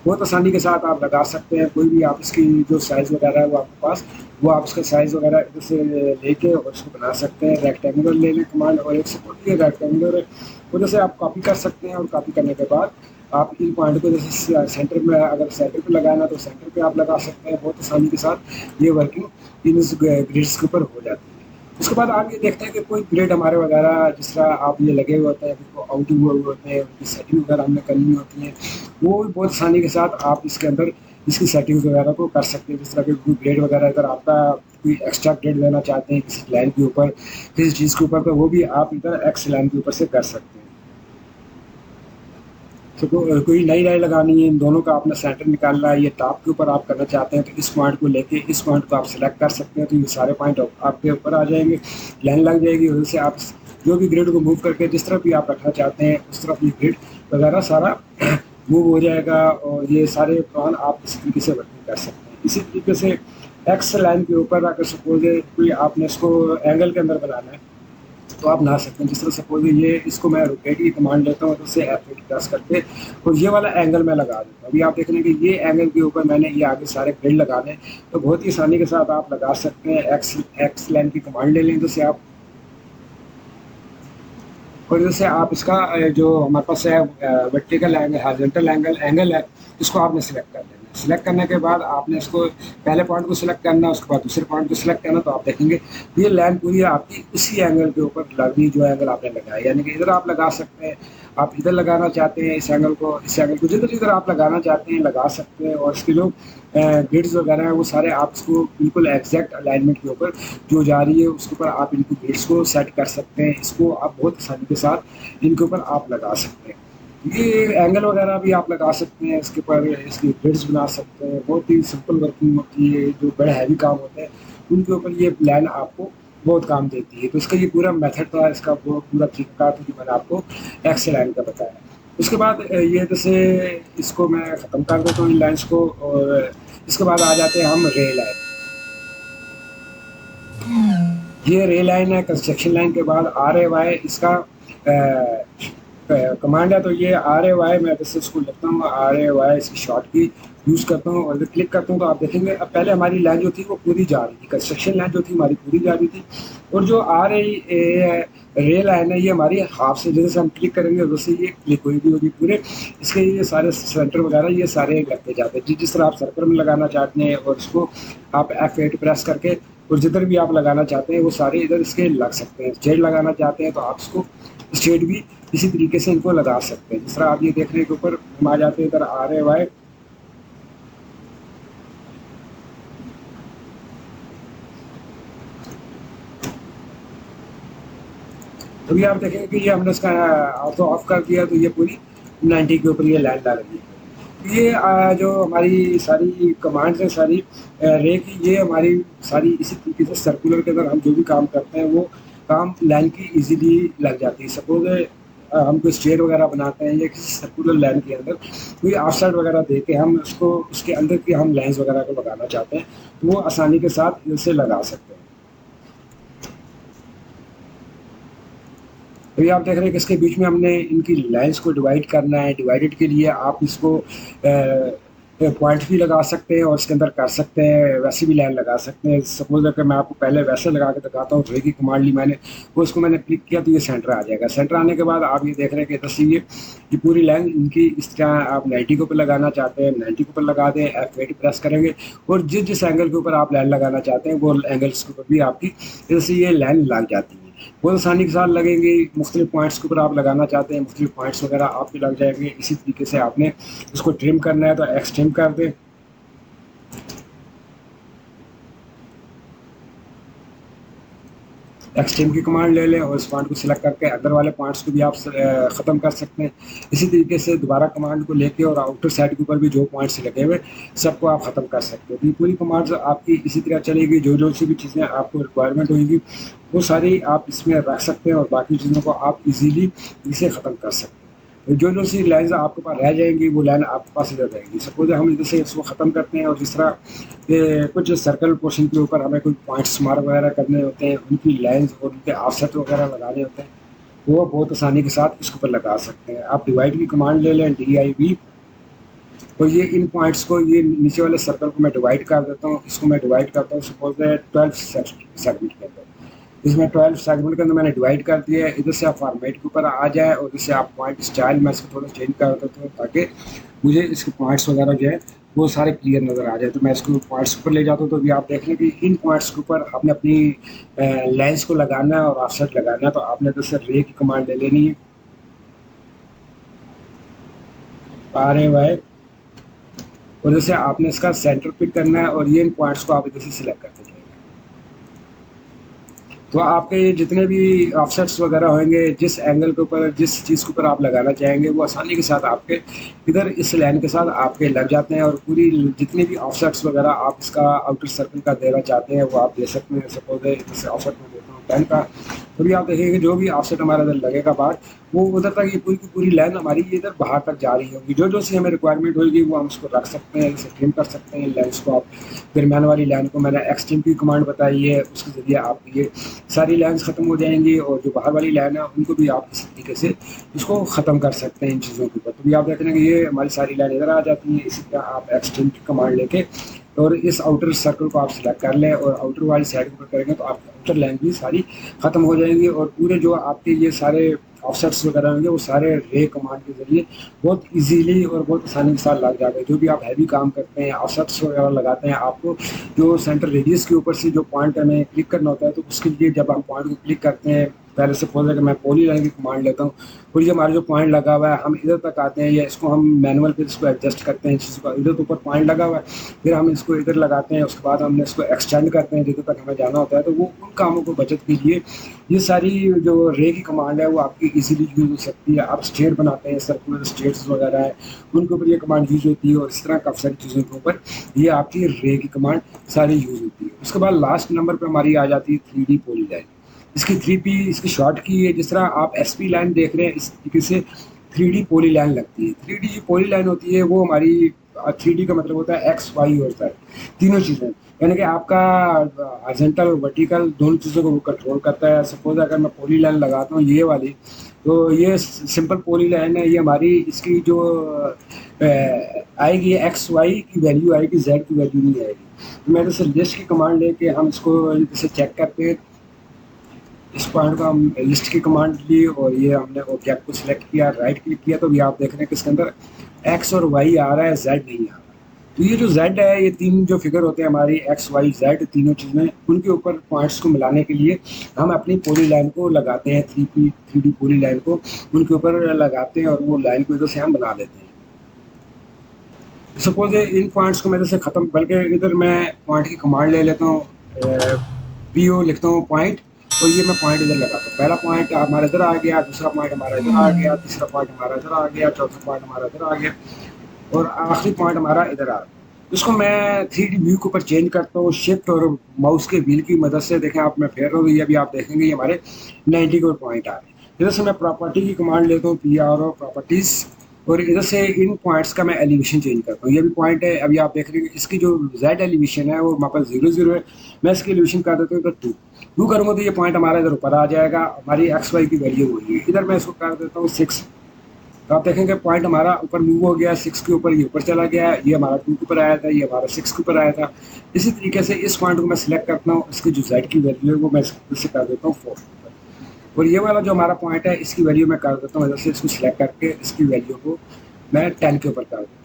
बहुत आसानी के साथ आप लगा सकते हैं। कोई भी आप इसकी जो साइज़ वगैरह है वो आपके पास, वो आप इसका साइज़ वगैरह इधर से लेके और उसको बना सकते हैं। रेक्टेंगुलर ले लें कमांड और एक सपोर्ट ये रेक्टेंगुलर उधर से आप कॉपी कर सकते हैं और कॉपी करने के बाद आप इन पॉइंट को जैसे सेंटर में, अगर सेंटर पे लगाना तो सेंटर पे आप लगा सकते हैं। बहुत आसानी के साथ ये वर्किंग इन ग्रिड्स के ऊपर हो जाती है। उसके बाद आप ये देखते हैं कि कोई ग्रिड हमारे वगैरह जिस तरह आप ये लगे हुए होते हैं, उनको आउटिंग हुए होते हैं, उनकी सेटिंग वगैरह हमने करनी होती है, वो भी बहुत आसानी के साथ आप इसके अंदर इसकी सेटिंग्स वगैरह को कर सकते हैं। जिस तरह के कोई ग्रेड वगैरह अगर आपका कोई एक्स्ट्रा ग्रेड लेना चाहते हैं किसी लाइन के ऊपर, किसी चीज़ के ऊपर, तो वो भी आप इधर एक्स लाइन के ऊपर से कर सकते हैं। तो कोई नई लाइन लगानी है, इन दोनों का आपने सेंटर निकालना है, ये टॉप के ऊपर आप करना चाहते हैं तो इस पॉइंट को लेके इस पॉइंट को आप सिलेक्ट कर सकते हैं, तो ये सारे पॉइंट आपके ऊपर आ जाएंगे, लाइन लग जाएगी। उससे आप जो भी ग्रिड को मूव करके जिस तरफ भी आप रखना चाहते हैं उस तरफ ये ग्रिड वगैरह सारा मूव हो जाएगा और ये सारे प्लान आप इस तरीके से वर्किंग कर सकते हैं। इसी तरीके से एक्स लाइन के ऊपर अगर सपोज कोई आपने इसको एंगल के अंदर बनाना है तो आप बना सकते हैं। जिस तरह सपोज ये इसको मैं रोटेट की कमांड लेता हूँ तो उससे F8 प्रेस करके और ये वाला एंगल मैं लगा दूँगा। अभी आप देख रहे हैं कि ये एंगल के ऊपर मैंने ये आगे सारे ग्रिड लगाने हैं, तो बहुत ही आसानी के साथ आप लगा सकते हैं। एक्स लाइन की कमांड ले लें जैसे आप, और जैसे आप इसका जो हमारे पास है वर्टिकल एंगल, हॉरिजॉन्टल एंगल है, इसको आपने सिलेक्ट कर लेना। सिलेक्ट करने के बाद आपने इसको पहले पॉइंट को सिलेक्ट करना, उसके बाद दूसरे पॉइंट को सिलेक्ट करना, तो आप देखेंगे ये लाइन पूरी आपकी उसी एंगल के ऊपर लगनी जो एंगल आपने लगाया। यानी कि इधर आप लगा सकते हैं, आप इधर लगाना चाहते हैं इस एंगल को, इस एंगल को जिधर जिधर आप लगाना चाहते हैं लगा सकते हैं। और इसके जो ग्रिड्स वगैरह हैं वो सारे आप इसको बिल्कुल एग्जैक्ट अलाइनमेंट के ऊपर जो जा रही है उसके ऊपर आप इनको ग्रिड्स को सेट कर सकते हैं। इसको आप बहुत आसानी के साथ इनके ऊपर आप लगा सकते हैं। ये एंगल वगैरह भी आप लगा सकते हैं, इसके ऊपर इसकी ग्रिड्स बना सकते हैं। बहुत ही सिंपल वर्किंग होती है। जो बड़े हैवी काम होते हैं उनके ऊपर ये प्लान आपको बहुत काम देती है। तो इसका ये पूरा मेथड था, इसका वो पूरा तरीका था जो मैंने आपको एक्स लाइन का बताया। उसके बाद ये जैसे इसको मैं ख़त्म कर देता हूँ इन लाइन्स को, और इसके बाद आ जाते हैं हम रे लाइन। ये रे लाइन है कंस्ट्रक्शन लाइन के बाद RAY इसका कमांड है। तो ये RAY मैं जैसे इसको लिखता हूँ, RAY इसकी शॉर्ट की यूज़ करता हूँ और जब क्लिक करता हूँ तो आप देखेंगे अब पहले हमारी लाइन जो थी वो पूरी जा रही थी, कंस्ट्रक्शन लाइन जो थी हमारी पूरी जा रही थी, और जो रे लाइन है ये हमारी हाफ से, जैसे हम क्लिक करेंगे वैसे ये क्लिक हुई भी होगी पूरे। इसके ये सारे सेंटर वगैरह ये सारे लगते जाते हैं। जिस तरह आप सर्कल में लगाना चाहते हैं और इसको आप F8 प्रेस करके और जिधर भी आप लगाना चाहते हैं वो सारे इधर इसके लग सकते हैं। स्ट्रेट लगाना चाहते हैं तो आप इसको स्ट्रेट भी इसी तरीके से इनको लगा सकते हैं। जिस तरह आप ये देख रहे हैं के ऊपर हम आ जाते हैं इधर RAY, तो ये आप देखेंगे कि ये हमने इसका ऑटो ऑफ कर दिया तो ये पूरी 90 के ऊपर ये लाइन डाल रही है। ये जो हमारी सारी कमांड्स हैं सारी रे की, ये हमारी सारी इसी तरीके से सर्कुलर के अंदर हम जो भी काम करते हैं वो काम लाइन की इजीली लग जाती है। सपोज हम कोई स्ट्रेट वगैरह बनाते हैं या किसी सर्कुलर लाइन के अंदर कोई आउटसाइड वगैरह दे के हम उसको उसके अंदर की हम लाइन्स वगैरह को लगाना चाहते हैं तो वो आसानी के साथ इसे लगा सकते हैं। तो ये आप देख रहे हैं कि इसके बीच में हमने इनकी लाइंस को डिवाइड करना है। डिवाइडेड के लिए आप इसको पॉइंट भी लगा सकते हैं और इसके अंदर कर सकते हैं, वैसे भी लाइन लगा सकते हैं। सपोज अगर मैं आपको पहले वैसे लगा के दिखाता हूँ, रे की कमांड ली मैंने, वो इसको मैंने क्लिक किया तो ये सेंटर आ जाएगा। सेंटर आने के बाद आप ये देख रहे हैं कि दस ये पूरी लाइन इनकी इस तरह आप 90 के ऊपर लगाना चाहते हैं 90 के ऊपर लगा दें, F8 प्रेस करेंगे और जिस जिस एंगल के ऊपर आप लाइन लगाना चाहते हैं वो एंगल्स के ऊपर भी आपकी जैसे ये लाइन लग जाती है। बहुत आसानी के साथ लगेंगे। मुख्तलिफ पॉइंट्स के ऊपर आप लगाना चाहते हैं, मुख्तलिफ पॉइंट्स वगैरह आपके लग जाएंगे। इसी तरीके से आपने उसको ट्रिम करना है तो एक्स ट्रिम कर दें। एक्सट्रीम की कमांड ले लें और इस पॉइंट को सिलेक्ट करके अंदर वाले पॉइंट्स को भी आप ख़त्म कर सकते हैं। इसी तरीके से दोबारा कमांड को लेके और आउटर साइड के ऊपर भी जो पॉइंट्स लगे हुए सबको आप ख़त्म कर सकते हो। तो ये पूरी कमांड्स आपकी इसी तरह चलेगी। जो जो सी भी चीज़ें आपको रिक्वायरमेंट होगी वो सारी आप इसमें रख सकते हैं और बाकी चीज़ों को आप इजीली इसे ख़त्म कर सकते हैं। जो जो सी लाइन्स आपके पास रह जाएंगी वो लाइन आपके पास इधर रहेगी। सपोज हम इधर से इसको ख़त्म करते हैं और जिस तरह कुछ सर्कल पोर्शन के ऊपर हमें कोई पॉइंट्स मार्क वगैरह करने होते हैं, उनकी लाइन्स और उनके ऑफसेट वगैरह लगाने होते हैं, वो बहुत आसानी के साथ इसके ऊपर लगा सकते हैं। आप डिवाइड की कमांड ले लें, DIV, तो ये इन पॉइंट्स को, ये नीचे वाले सर्कल को मैं डिवाइड कर देता हूँ, इसको मैं डिवाइड करता हूँ सपोज 12 सेगमेंट के अंदर। इसमें 12 सेगमेंट के अंदर मैंने डिवाइड कर दिया है। इधर से आप फॉर्मेट के ऊपर आ जाए और इधर से आप पॉइंट स्टाइल मैं इसको थोड़ा चेंज कर देता हूँ ताकि मुझे इसके पॉइंट्स वगैरह जो है वो सारे क्लियर नज़र आ जाए। तो मैं इसको पॉइंट्स ऊपर ले जाता हूँ, तो अभी आप देख लें कि इन पॉइंट्स के ऊपर आपने अपनी लाइन्स को लगाना है और ऑफसेट लगाना है। तो आपने इधर से रे की कमांड ले लेनी है, RAY, और जैसे आपने इसका सेंटर पिक करना है और ये इन पॉइंट्स को आप इधर से सिलेक्ट करते जाएंगे। तो आपके ये जितने भी ऑफसेट्स वगैरह होंगे, जिस एंगल के ऊपर, जिस चीज़ के ऊपर आप लगाना चाहेंगे, वो आसानी के साथ आपके इधर इस लाइन के साथ आपके लग जाते हैं। और पूरी जितने भी ऑफसेट्स वगैरह आप इसका आउटर सर्कल का देना चाहते हैं वो आप दे सकते हैं। सपोज जैसे ऑफसेट में देता हूँ 10 का, तो भी आप देखेंगे जो भी ऑफसेट हमारा इधर लगेगा बाहर, वो उधर तक ये पूरी की पूरी लाइन हमारी इधर बाहर तक जा रही होगी। जो जो सी हमें रिक्वायरमेंट होगी वो हम उसको रख सकते हैं, जैसे ट्रिम कर सकते हैं लाइन्स को। आप दरमियान वाली लाइन को मैंने एक्सट्रीम की कमांड बताई है, उसके ज़रिए आप ये सारी लाइन्स ख़त्म हो जाएंगी, और जो बाहर वाली लाइन है उनको भी आप इसी तरीके से इसको ख़त्म कर सकते हैं इन चीज़ों के ऊपर। तो भी आप देख रहे हैं कि ये हमारी सारी लाइन इधर आ जाती है। इसी तरह आप एक्सट्रीम की कमांड लेके और इस आउटर सर्कल को आप सिलेक्ट कर लें और आउटर वाली साइड पर करेंगे तो आपकी आउटर लाइन भी सारी ख़त्म हो जाएंगी, और पूरे जो आपके ये सारे ऑफसेट्स वगैरह होंगे वो सारे रे कमांड के ज़रिए बहुत इजीली और बहुत आसानी के साथ लग जाते हैं। जो भी आप हैवी काम करते हैं, ऑफसेट्स वगैरह लगाते हैं, आपको जो सेंटर रेडियस के ऊपर से जो पॉइंट हमें क्लिक करना होता है, तो उसके लिए जब हम पॉइंट को क्लिक करते हैं, पहले से सपोज है कि मैं पॉली लाइन की कमांड लेता हूँ, और ये हमारा जो पॉइंट लगा हुआ है हम इधर तक आते हैं, या इसको हम मैनुअल पे इसको एडजस्ट करते हैं चीज़ को। इधर तो ऊपर पॉइंट लगा हुआ है, फिर हम इसको इधर लगाते हैं, उसके बाद हमने इसको एक्सटेंड करते हैं जिधर तक हमें जाना होता है। तो वो उन कामों को बचत के लिए ये सारी जो रे की कमांड है वो आपकी इजीली यूज़ हो सकती है। आप स्टेट बनाते हैं, सर्कुलर स्टेट्स वगैरह है, उनके ऊपर ये कमांड यूज़ होती है, और इस तरह काफ़ी सारी चीज़ों के ऊपर ये आपकी रे की कमांड सारी यूज़ होती है। उसके बाद लास्ट नंबर पर हमारी आ जाती है 3D पॉली लाइन। इसकी 3P इसकी शॉर्ट की है। जिस तरह आप SP लाइन देख रहे हैं, इस तरीके से 3D पॉली लाइन लगती है। 3D जो पॉली लाइन होती है वो हमारी 3D का मतलब होता है एक्स वाई और जेड, तीनों चीज़ें, यानी कि आपका हॉरिजॉन्टल और वर्टिकल दोनों चीज़ों को वो कंट्रोल करता है। सपोज अगर मैं पॉली लाइन लगाता हूँ ये वाली, तो ये सिंपल पॉली लाइन है, ये हमारी इसकी जो आएगी XY की वैल्यू आएगी, Z की वैल्यू नहीं आएगी। तो मैं जैसे लिस्ट की कमांड लेके हम इसको जैसे चेक करते हैं, इस पॉइंट को हम लिस्ट की कमांड ली और ये हमने ऑब्जेक्ट को सिलेक्ट किया, राइट क्लिक किया, तो भी आप देख रहे हैं कि इसके अंदर X और Y आ रहा है, Z नहीं आ रहा। तो ये जो Z है, ये तीन जो फिगर होते हैं हमारी X Y Z तीनों चीज़ें, उनके ऊपर पॉइंट्स को मिलाने के लिए हम अपनी पॉली लाइन को लगाते हैं, 3D पॉली लाइन को उनके ऊपर लगाते हैं और वो लाइन को इधर से हम बना लेते हैं। सपोज इन पॉइंट्स को मैं इधर से ख़त्म, बल्कि इधर मैं पॉइंट की कमांड ले लेता हूँ, PO लिखता हूँ पॉइंट, तो ये मैं पॉइंट इधर लगाता हूँ। पहला पॉइंट हमारा इधर आ गया, दूसरा पॉइंट हमारा इधर आ गया, तीसरा पॉइंट हमारा इधर आ गया, चौथा पॉइंट हमारा इधर आ गया, और आखिरी पॉइंट हमारा इधर आ गया। इसको मैं 3D व्यू के ऊपर चेंज करता हूँ शिफ्ट और माउस के व्हील की मदद से। देखें आप, मैं फेर रहा हूँ, ये अभी आप देखेंगे ये हमारे 90 के पॉइंट आ रहे हैं। इधर से मैं प्रॉपर्टी की कमांड लेता हूँ, PRO प्रॉपर्टीज़, और इधर से इन पॉइंट्स का मैं एलिवेशन चेंज करता हूँ। ये भी पॉइंट है, अभी आप देख रहे हैं इसकी जो Z एलिवेशन है वो हमारे पास 0 है। मैं इसकी एलिवेशन कर देता हूँ इधर 2 करूँगा, तो ये पॉइंट हमारा इधर ऊपर आ जाएगा। हमारी XY की वैल्यू वही है। इधर मैं इसको कर देता हूँ 6, तो आप देखेंगे पॉइंट हमारा ऊपर मूव हो गया, 6 के ऊपर ये ऊपर चला गया, ये हमारा 2 के ऊपर आया था, ये हमारा 6 के ऊपर आया था। इसी तरीके से इस पॉइंट को मैं सिलेक्ट करता हूँ, इसकी जो Z की वैल्यू है वो मैं इससे कर देता हूँ 4, और ये वाला जो हमारा पॉइंट है इसकी वैल्यू मैं कर देता हूँ इधर से, इसको सिलेक्ट करके इसकी वैल्यू को मैं 10 के ऊपर कर देता हूँ।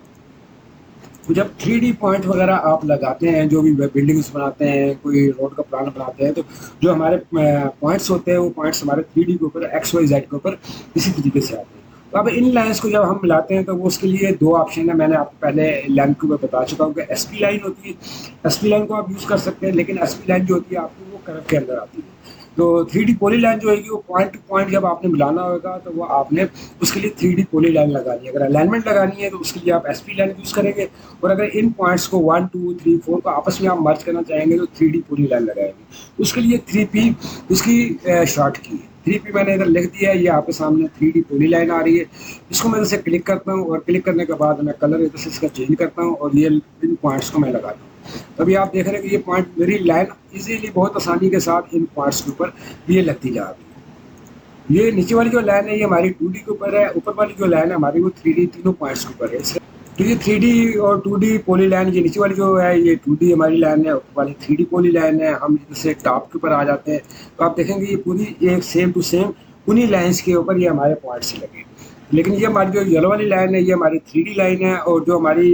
तो जब 3D पॉइंट वगैरह आप लगाते हैं, जो भी बिल्डिंग्स बनाते हैं, कोई रोड का प्लान बनाते हैं, तो जो हमारे पॉइंट्स होते हैं वो पॉइंट्स हमारे 3D के ऊपर, XYZ के ऊपर इसी तरीके से आते हैं। तो अब इन लाइन्स को जब हम मिलाते हैं तो वो उसके लिए 2 ऑप्शन है। मैंने आपको पहले लाइन के ऊपर बता चुका हूँ कि SP लाइन होती है, SP लाइन को आप यूज़ कर सकते हैं, लेकिन SP लाइन जो होती है आपको वो कर्व के अंदर आती है। तो 3D पॉली लाइन जो है वो पॉइंट टू पॉइंट जब आपने मिलाना होगा तो वो आपने उसके लिए 3D पॉली लाइन लगानी है। अगर अलाइनमेंट लगानी है तो उसके लिए आप SP लाइन यूज़ करेंगे, और अगर इन पॉइंट्स को 1 2 3 4 को आपस में आप मर्ज करना चाहेंगे तो 3D पॉली लाइन लगाएंगे। उसके लिए 3P उसकी शॉर्ट की है। 3P मैंने इधर लिख दिया है, ये आपके सामने 3D पॉली लाइन आ रही है। इसको मैं इधर से क्लिक करता हूँ और क्लिक करने के बाद मैं कलर इधर से इसका चेंज करता हूँ और ये इन पॉइंट्स को मैं लगाता हूँ। तभी आप देख रहे हैं कि ये पॉइंट मेरी लाइन इजीली बहुत आसानी के साथ इन पॉइंट्स के ऊपर ये लगती जा रही है। ये नीचे वाली जो लाइन है ये हमारी 2D के ऊपर है, ऊपर वाली जो लाइन है हमारी वो 3D तीनों पॉइंट्स के ऊपर है। तो ये 3D और 2D पॉली लाइन, ये नीचे वाली जो है ये 2D हमारी लाइन है, ऊपर वाली 3D पॉली लाइन है। हम जैसे टॉप के ऊपर आ जाते हैं तो आप देखेंगे ये पूरी एक सेम टू सेम उन्हीं लाइन्स के ऊपर ये हमारे पॉइंट्स लगे। लेकिन ये हमारी जो येलो वाली लाइन है ये हमारी 3D लाइन है और जो हमारी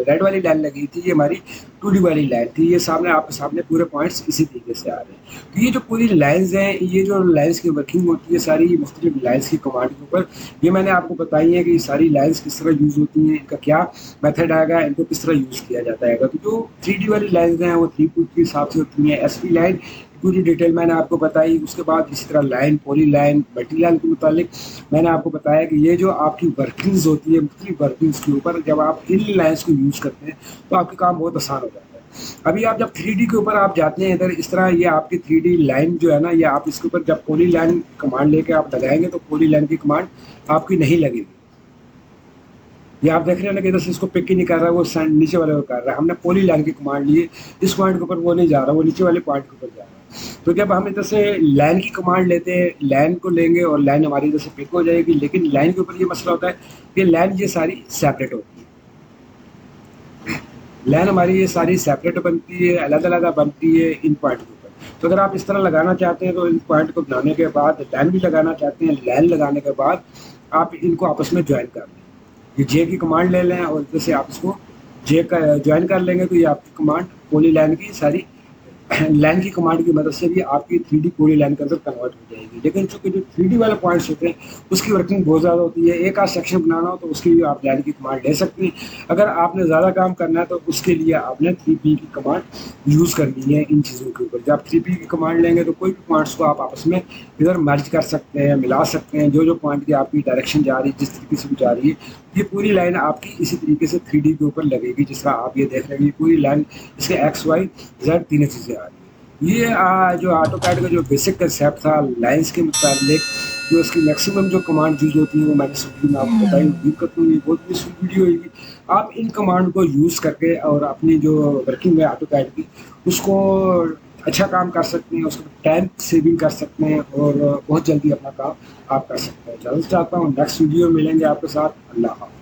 रेड वाली लाइन लगी थी ये हमारी 2D वाली लाइन थी। ये सामने आपके सामने पूरे पॉइंट्स इसी तरीके से आ रहे हैं। तो ये जो पूरी लाइन्स हैं, ये जो लाइन्स की वर्किंग होती है सारी मुख्तलिफ लाइन्स की कमांड के ऊपर, ये मैंने आपको बताई है कि सारी लाइन्स किस तरह यूज़ होती हैं, इनका क्या मेथड आएगा, इनको किस तरह यूज़ किया जाता है। तो जो 3D वाली लाइन्स हैं वो 3 फुट के हिसाब से होती हैं। SP लाइन पूरी डिटेल मैंने आपको बताई। उसके बाद इसी तरह line, poly line, multi line के मुतालिक मैंने आपको बताया कि ये जो आपकी वर्किंग्स होती है मुख्तलिफ वर्किंग्स के ऊपर, जब आप इन लाइन्स को यूज़ करते हैं तो आपका काम बहुत आसान हो जाता है। अभी आप जब 3D के ऊपर आप जाते हैं इधर, इस तरह ये आपकी 3D लाइन जो है ना, ये आप इसके ऊपर जब पॉली लाइन कमांड लेके आप लगाएंगे तो पॉली लाइन की कमांड आपकी नहीं लगेगी। ये आप देख रहे हैं ना कि इधर से इसको पिक ही नहीं कर रहा है, वो नीचे वाले को कर रहा है। हमने पॉली लाइन की कमांड ली है, इस पॉइंट के ऊपर वो नहीं जा रहा, वो नीचे वाले पॉइंट के ऊपर जा रहा है। तो जब हम इधर से लाइन की कमांड लेते हैं, लाइन को लेंगे और लाइन हमारी इधर से पिक हो जाएगी। लेकिन लाइन के ऊपर ये मसला होता है कि लाइन ये सारी सेपरेट होती है। लाइन हमारी ये सारी सेपरेट बनती है, अलग-अलग बनती है इन पॉइंट के ऊपर। तो अगर आप इस तरह लगाना चाहते हैं तो इन पॉइंट को बनाने के बाद लाइन भी लगाना चाहते हैं, लाइन लगाने के बाद आप इनको आपस में जॉइन कर लें। ये जे की कमांड ले लें और जैसे आप इसको जे का जॉइन कर लेंगे तो ये आपकी कमांड पॉली लाइन की सारी लाइन की कमांड की मदद से भी आपकी 3D पॉली लाइन के अंदर कन्वर्ट हो जाएगी। लेकिन चूंकि जो 3D वाले पॉइंट्स होते हैं उसकी वर्किंग बहुत ज़्यादा होती है। एक आध सेक्शन बनाना हो तो उसके लिए आप लाइन की कमांड ले सकते हैं। अगर आपने ज़्यादा काम करना है तो उसके लिए आपने 3P की कमांड यूज़ करनी है इन चीज़ों के ऊपर। जब आप 3P की कमांड लेंगे तो कोई भी पॉइंट्स को आप आपस में इधर मर्ज कर सकते हैं, मिला सकते हैं। जो पॉइंट की आपकी डायरेक्शन जा रही है, जिस तरीके से भी जा रही है, ये पूरी लाइन आपकी इसी तरीके से 3D के ऊपर लगेगी। जिस तरह आप ये देख रहे हैं ये पूरी लाइन, इसके XYZ तीनों चीज़ें आ रही है। ये जो ऑटोकैड का जो बेसिक कंसेप्ट था लाइन्स के मुताबिक, जो इसकी मैक्सिमम जो कमांड यूज़ होती है वो मैंने इस वीडियो में आपको बताई। उम्मीद करता हूँ ये बहुत यूजफुल वीडियो होगी। आप इन कमांड को यूज़ करके और अपनी जो वर्किंग है ऑटोकैड की, उसको अच्छा काम कर सकते हैं, उसको टाइम सेविंग कर सकते हैं और बहुत जल्दी अपना काम आप कर सकते हैं। जल्द चाहता हूँ नेक्स्ट वीडियो मिलेंगे आपके साथ। अल्लाह हाफ़िज़।